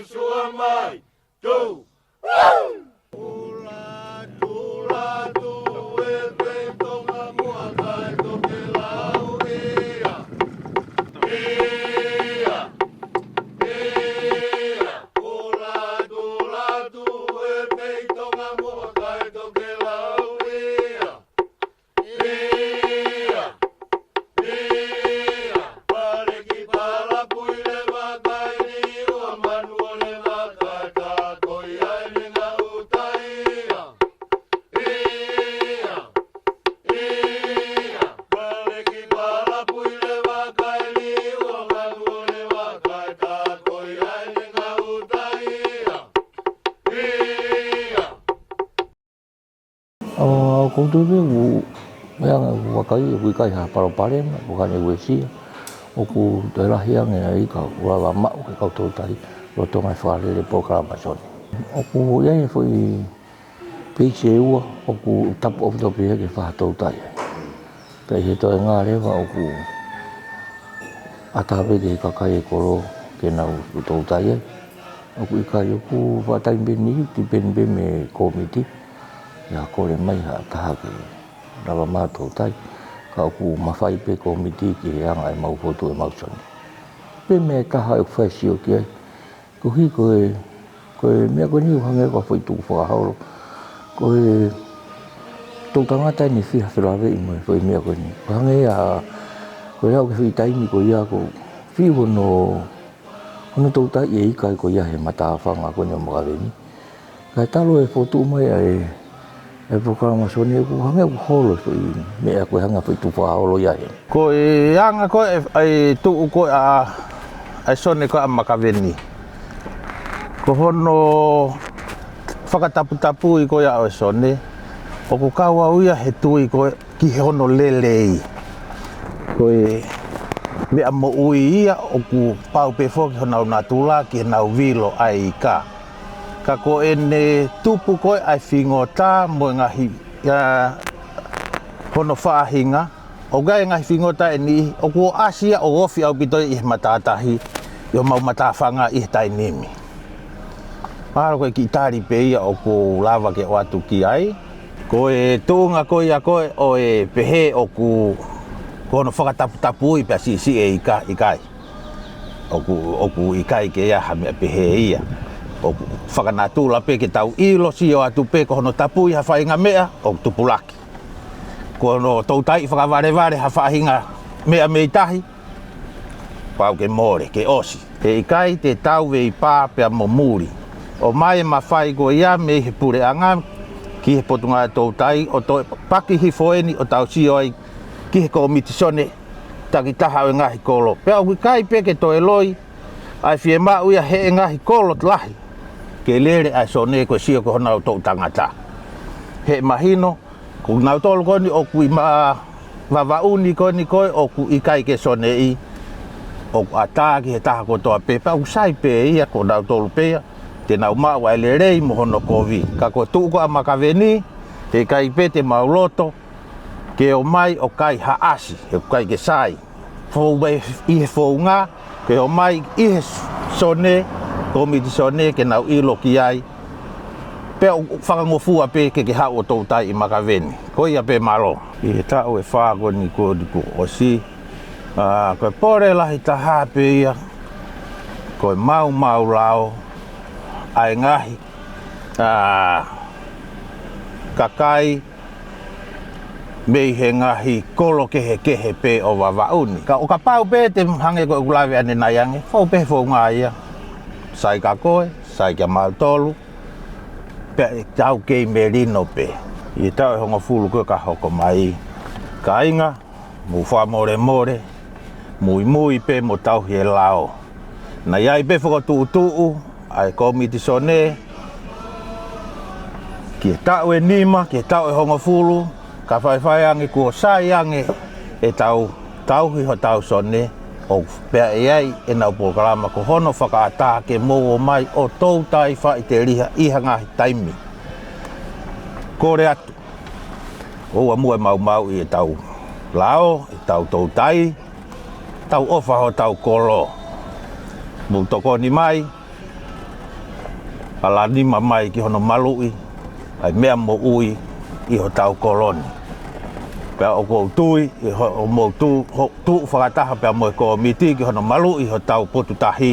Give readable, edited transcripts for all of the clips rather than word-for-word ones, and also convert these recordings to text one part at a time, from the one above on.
suomai, tu. Kung tu be yang wakai wikai ha para pare bukan ewesi oku daerah yang ai ka ua ma ka tu tai lo tonga fale le programação oku ia foi PCU oku tap of the be ke fa tu tai pe he to nga le wa oku atabe ke ka kai ko ke na tu tai oku ikai oku va tai be ni ti ben be me komiti ya ko le mai ha ta ke lava matou tai ka ku mawhai pe komiti ki anga e mau fotu e mau soni pe me kaha e whaisio ki ai ko hi ko e mea ko niu hange ko whai tu whakahauro ko e tau tangata ni whiha whirawe i mai whai mea ko ni ko hange a ko e au ke whi taimi ko ia ko whi hono tau tai e ikai ko ia he mata whanga ko ni o Makave ni kai talo e fotu mai e programação ni ku hanga ku holo so me aku hanga foi tu fa holo ya ko anga ko ai tu ko a sone ko Makave ni ko hono whakatapu ko ya o sone o ko kawa uia he tui ko ki hono lelei ko me amo ui ia o ku pau pe fo ki hono natula ki na vilo ai ka ko ene tupu ko ai fingota mo ngahi ya hono whaahinga o gai ngahi fingota eni o ko asia o ofi au bitoi i matatahi yo mau matawhanga i tai nimi maro ko ki tari pe ia o ko lava ke watu ki ai ko e tunga ko ia ko o e pehe o ku hono whakatapu i pe si e ikai o ku ikai ke ia hame pehe ia o whakanatula pe ke tau ilo si o atu pe ko hono tapui ha whainga mea o tupulaki. Ko no tautai whakawareware ha whainga mea meitahi pau ke more, ke osi. Te ikai te tau vei pā pea mo muri. O mai ma whai ko ia me he pure anga ki he potunga tautai o to paki hifoeni o tau si oi ki he komitisone takitaha o ngahi kolo. Pea o ikai pe ke to eloi ai fie mau ia he ngahi kolo tlahi. Ke lere ai sone ko sio ko na to tangata he mahino ko na to ko ni o ku ma Vava'u ni ko o ku ikai ke sone i o ata ki ta ko to pe pa usai pe ia ko na to pe te na ma wa lere mo hono kovi ka ko tu ko Makave ni te kai pe te mauloto ke o mai o kai haasi e kai ke sai fo be i fo nga ke o mai i sone komiti sone ke nau ilo ki ai pe whakangofua pe ke hao o tautai i Makave ni ko ia pe malo i he tau e whaako ni ko o si ko pore lahi taha pe ia ko mau lao ai ngahi kakai mei he ngahi kolo kehe pe o Vava'u ni ka o ka pau pe te hange ko ulawe ane nayange fau pe fau ngā ia sai ka koe, sai ka mautolu pe tau kei merino pe i tau e hongo fulu koe ka hoko mai ka inga mu wha more mui pe mo tau he lao na iai pe whako tuu ai komiti sone ki tau e nima, ki tau e hongo fulu ka whai ange kua sai ange e tau hi ho tau sone o pea iai e nau programa ko hono whakaata ke mo o mai o tau tai wha i te riha iha ngahi taimi. Kore atu. O amua mau i e tau lao, i tau tau tai, tau ofa ho tau kolo. Mu toko ni mai, ala ni mai ki hono malui ai mea mo ui I ho tau koloni pe o ko tui o mo tu whakataha pe mo ko miti ki hono malui ho tau potu tahi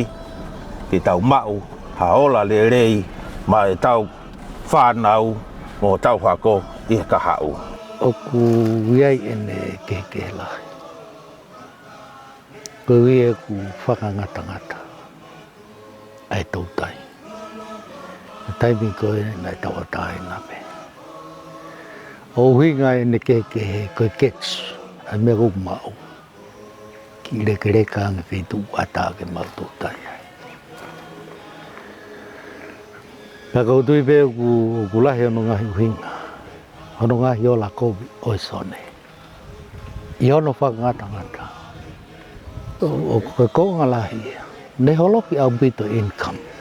ki tau mau haola le rei ma e tau whanau mo tau hako I ka hau o ku wiai ene ke lahi ko ia ku whakangata ai tautai taimi ko e nai tawatai na me o hinga ene ke ko kets a me ru mau ki le kere ka nge fitu ata ke mau tautai ka ko tui pe ku lahi ono ngahi hinga ono ngahi o la kovi o sone I ono whakangata o ko ngalahi ne holoki au bito income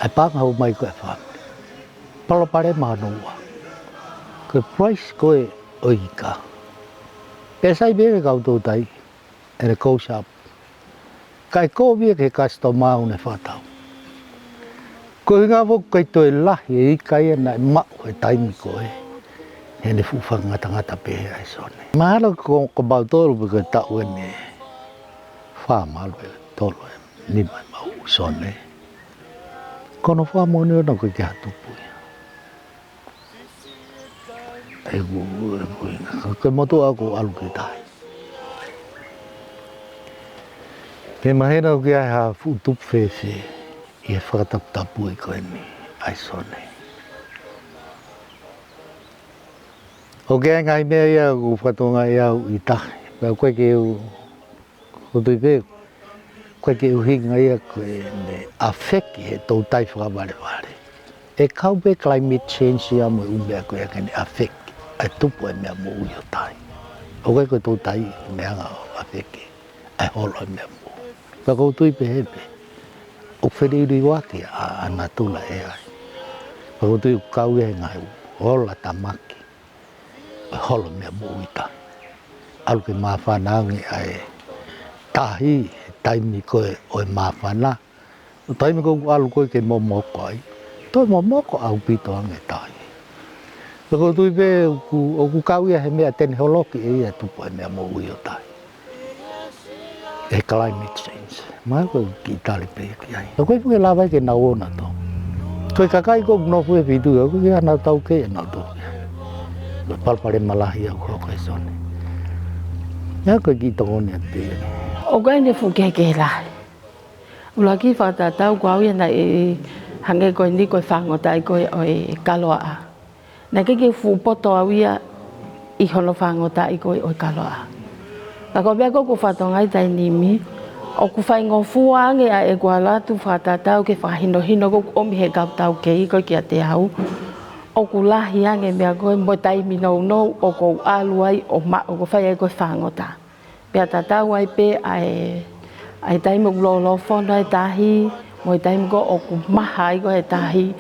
ai panga ho mai ko fa palo pare manua ko price ko oika pesai be ka to tai ere ko shop kai ko vie ke customer une fatau ko nga vo ko to la I kai na ma ko tai mi ko ene fu ngata pe ai sone malo ko ba to ru ko ta wene fa malo to ni mai mau sone kono fa mo ne no ko ja tu pu ai ko mo to ako alu ke tai ke mahena ko ha fu tu fe I fa ta pu ko ni ai sone o ke ngai me ia ku fa to ngai ia I ta pe ko ke o tu pe ko ke u hinga ia ko ne affect he to tai fra vale e kau be climate change ia mo umbe ko ia ke affect a tu po me mo u tai o ko to tai me nga affect a holo me mo pa ko tu pe he o feri ri wa ke a na tu la e ai pa ko tu kau ia ngai hola tamaki holo me mo u tai al ke ma fa na ngi ai tahi taimi ko o mafana o taimi ko alu ko ke momo ko ai to momo ko au pito nge tai ko tu be ku kau ia he me ten holoki e tu po me mo u tai e climate change ma ko ki tali pe ki ai ko fu la vai ke na ona to ko kakai ko no fu e vidu ko ya na tau ke na to pal pare malahi ko ko sone ya ko ki to ne pe o ga ne fu ke la ula ki fa ta tau kwa ia na e hange ko ni ko fa ngota ko e kaloa na ke fu poto awia I hono fa ngota ko o kaloa ka ko be ko fa to ngai tai ni mi o ku fa ngo fu ange a e kwa la tu fa ta tau ke fa hino ko o mi he ka tau ke ko ki te hau o ku la hi ange me ko mo tai mi no o ko alu ai o ma o ko fa ko fa ngota pe tata wai pe ai tai mo lo fo no tahi mo tai mo o ku mahai ko tahi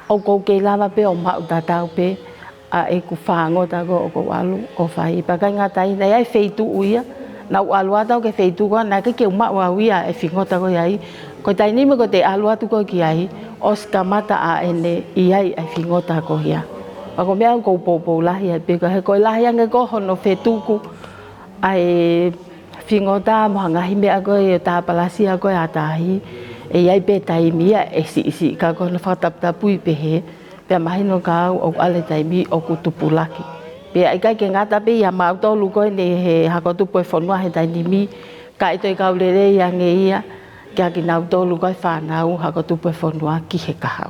o ko ke lava pe o ma tata pe a e ku fa ngota ko alu o fai pa ka nga tai dai ai feitu uia na alu ata ke feitu ko na ke ma wa uia e fingota ko ai ko tai ni mo ko te alu atu ko ki ai oska mata a ene I ai ai fingota ko ia pa ko me ko po la ia pe ko la ia nge ko hono fetu ku ai fingota mo nga hime ago e ta palasia ko atahi e ai pe tai mia e si ka ko na fatap ta pui pe he pe mai no ka o ale tai mi o ku tupulaki pe ai ka ke ngata pe ya ma to lu ko ne he ha ko tu po fonwa he tai ni mi ka i to ka le ya nge ia ka ki na to lu ko fa na u ha ko tu po fonwa ki he ka ha